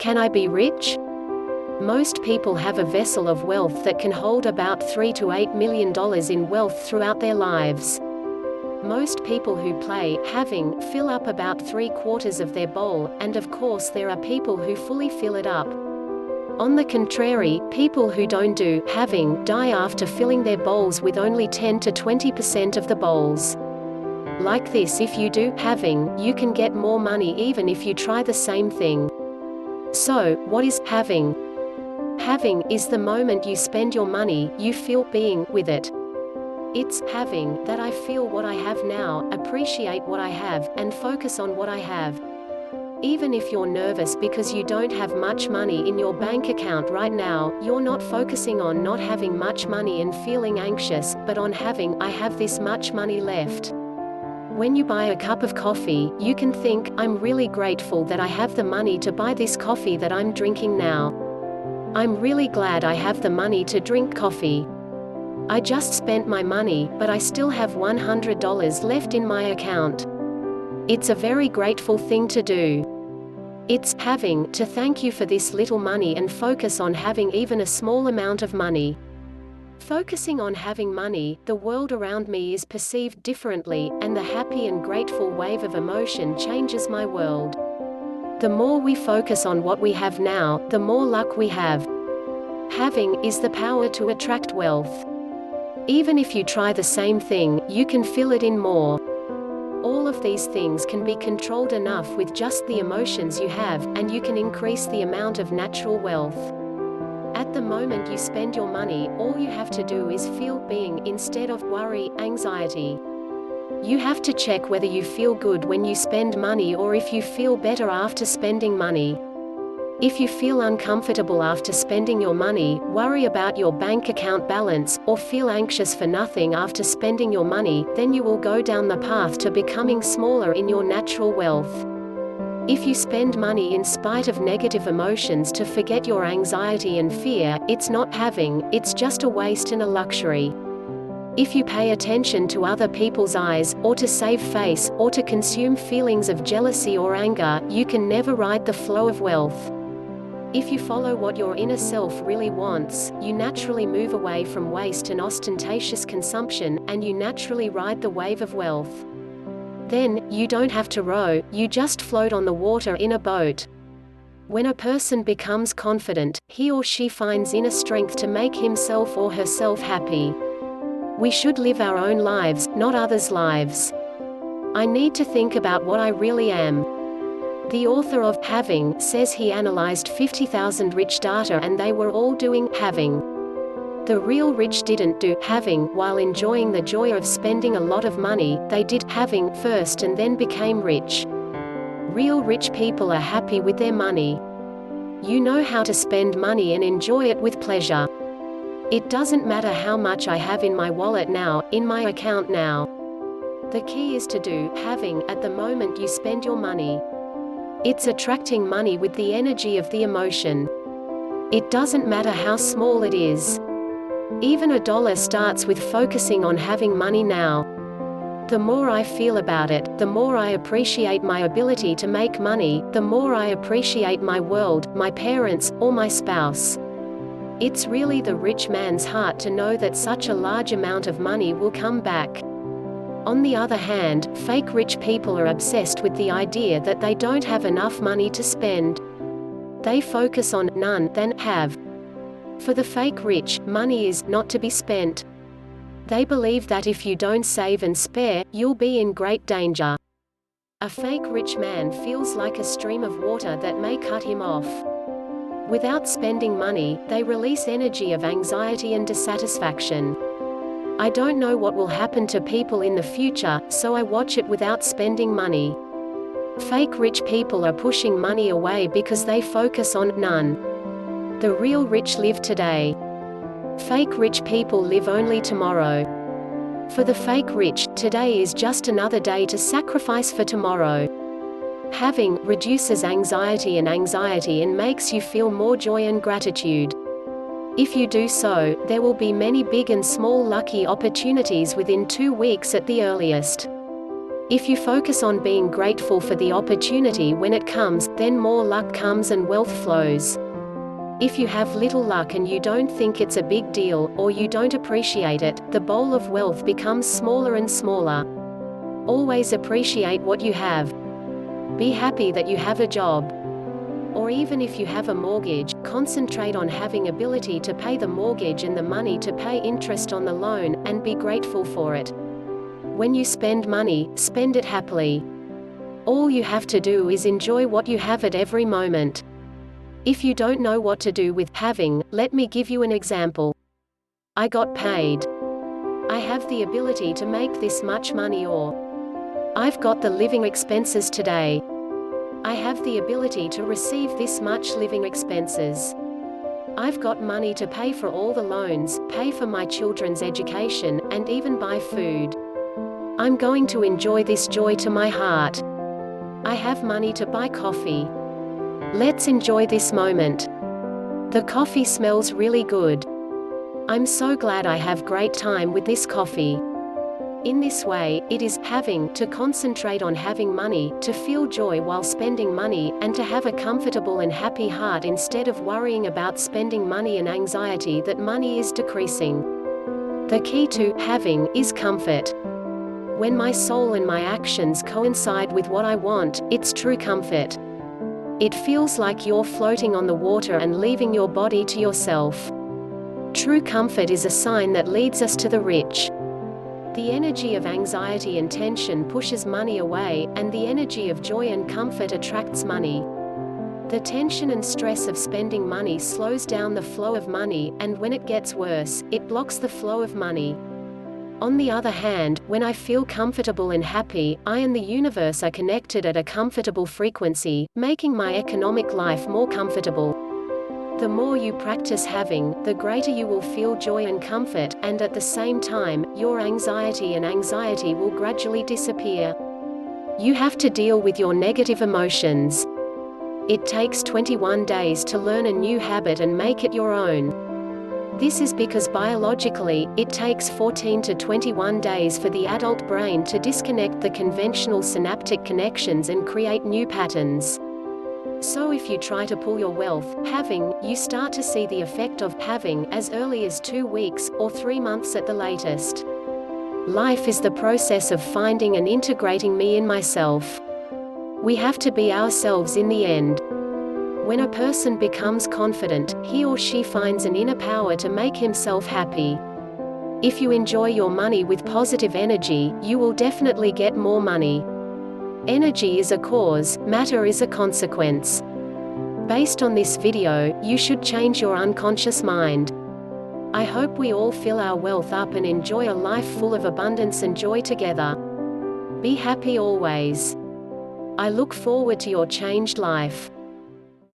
Can I be rich? Most people have a vessel of wealth that can hold about $3 to $8 million in wealth throughout their lives. Most people who play having fill up about 3/4 of their bowl, and of course there are people who fully fill it up. On the contrary, people who don't do having die after filling their bowls with only 10 to 20% of the bowls. Like this, if you do having, you can get more money even if you try the same thing. So, what is having? Having is the moment you spend your money, you feel being with it. It's having that I feel what I have now, appreciate what I have, and focus on what I have. Even if you're nervous because you don't have much money in your bank account right now, you're not focusing on not having much money and feeling anxious, but on having, I have this much money left. When you buy a cup of coffee, you can think, I'm really grateful that I have the money to buy this coffee that I'm drinking now. I'm really glad I have the money to drink coffee. I just spent my money, but I still have $100 left in my account. It's a very grateful thing to do. It's having to thank you for this little money and focus on having even a small amount of money. Focusing on having money, the world around me is perceived differently, and the happy and grateful wave of emotion changes my world. The more we focus on what we have now, the more luck we have. Having is the power to attract wealth. Even if you try the same thing, you can fill it in more. All of these things can be controlled enough with just the emotions you have, and you can increase the amount of natural wealth. At the moment you spend your money, all you have to do is feel being, instead of worry, anxiety. You have to check whether you feel good when you spend money or if you feel better after spending money. If you feel uncomfortable after spending your money, worry about your bank account balance, or feel anxious for nothing after spending your money, then you will go down the path to becoming smaller in your natural wealth. If you spend money in spite of negative emotions to forget your anxiety and fear, it's not having, it's just a waste and a luxury. If you pay attention to other people's eyes, or to save face, or to consume feelings of jealousy or anger, you can never ride the flow of wealth. If you follow what your inner self really wants, you naturally move away from waste and ostentatious consumption, and you naturally ride the wave of wealth. Then, you don't have to row, you just float on the water in a boat. When a person becomes confident, he or she finds inner strength to make himself or herself happy. We should live our own lives, not others' lives. I need to think about what I really am. The author of Having says he analyzed 50,000 rich data and they were all doing having. The real rich didn't do having while enjoying the joy of spending a lot of money, they did having first and then became rich. Real rich people are happy with their money. You know how to spend money and enjoy it with pleasure. It doesn't matter how much I have in my wallet now, in my account now. The key is to do having at the moment you spend your money. It's attracting money with the energy of the emotion. It doesn't matter how small it is. Even $1 starts with focusing on having money now. The more I feel about it, the more I appreciate my ability to make money, the more I appreciate my world, my parents, or my spouse. It's really the rich man's heart to know that such a large amount of money will come back. On the other hand, fake rich people are obsessed with the idea that they don't have enough money to spend. They focus on none, then have. For the fake rich, money is not to be spent. They believe that if you don't save and spare, you'll be in great danger. A fake rich man feels like a stream of water that may cut him off. Without spending money, they release energy of anxiety and dissatisfaction. I don't know what will happen to people in the future, so I watch it without spending money. Fake rich people are pushing money away because they focus on none. The real rich live today. Fake rich people live only tomorrow. For the fake rich, today is just another day to sacrifice for tomorrow. Having reduces anxiety and makes you feel more joy and gratitude. If you do so, there will be many big and small lucky opportunities within 2 weeks at the earliest. If you focus on being grateful for the opportunity when it comes, then more luck comes and wealth flows. If you have little luck and you don't think it's a big deal, or you don't appreciate it, the bowl of wealth becomes smaller and smaller. Always appreciate what you have. Be happy that you have a job. Or even if you have a mortgage, concentrate on having ability to pay the mortgage and the money to pay interest on the loan, and be grateful for it. When you spend money, spend it happily. All you have to do is enjoy what you have at every moment. If you don't know what to do with having, let me give you an example. I got paid. I have the ability to make this much money, or I've got the living expenses today. I have the ability to receive this much living expenses. I've got money to pay for all the loans, pay for my children's education, and even buy food. I'm going to enjoy this joy to my heart. I have money to buy coffee. Let's enjoy this moment. The coffee smells really good. I'm so glad I have great time with this coffee. In this way, it is having to concentrate on having money, to feel joy while spending money, and to have a comfortable and happy heart instead of worrying about spending money and anxiety that money is decreasing. The key to having is comfort. When my soul and my actions coincide with what I want, it's true comfort. It feels like you're floating on the water and leaving your body to yourself. True comfort is a sign that leads us to the rich. The energy of anxiety and tension pushes money away, and the energy of joy and comfort attracts money. The tension and stress of spending money slows down the flow of money, and when it gets worse, it blocks the flow of money. On the other hand, when I feel comfortable and happy, I and the universe are connected at a comfortable frequency, making my economic life more comfortable. The more you practice having, the greater you will feel joy and comfort, and at the same time, your anxiety will gradually disappear. You have to deal with your negative emotions. It takes 21 days to learn a new habit and make it your own. This is because biologically, it takes 14 to 21 days for the adult brain to disconnect the conventional synaptic connections and create new patterns. So if you try to pull your wealth, having, you start to see the effect of having as early as 2 weeks, or 3 months at the latest. Life is the process of finding and integrating me in myself. We have to be ourselves in the end. When a person becomes confident, he or she finds an inner power to make himself happy. If you enjoy your money with positive energy, you will definitely get more money. Energy is a cause, matter is a consequence. Based on this video, you should change your unconscious mind. I hope we all fill our wealth up and enjoy a life full of abundance and joy together. Be happy always. I look forward to your changed life.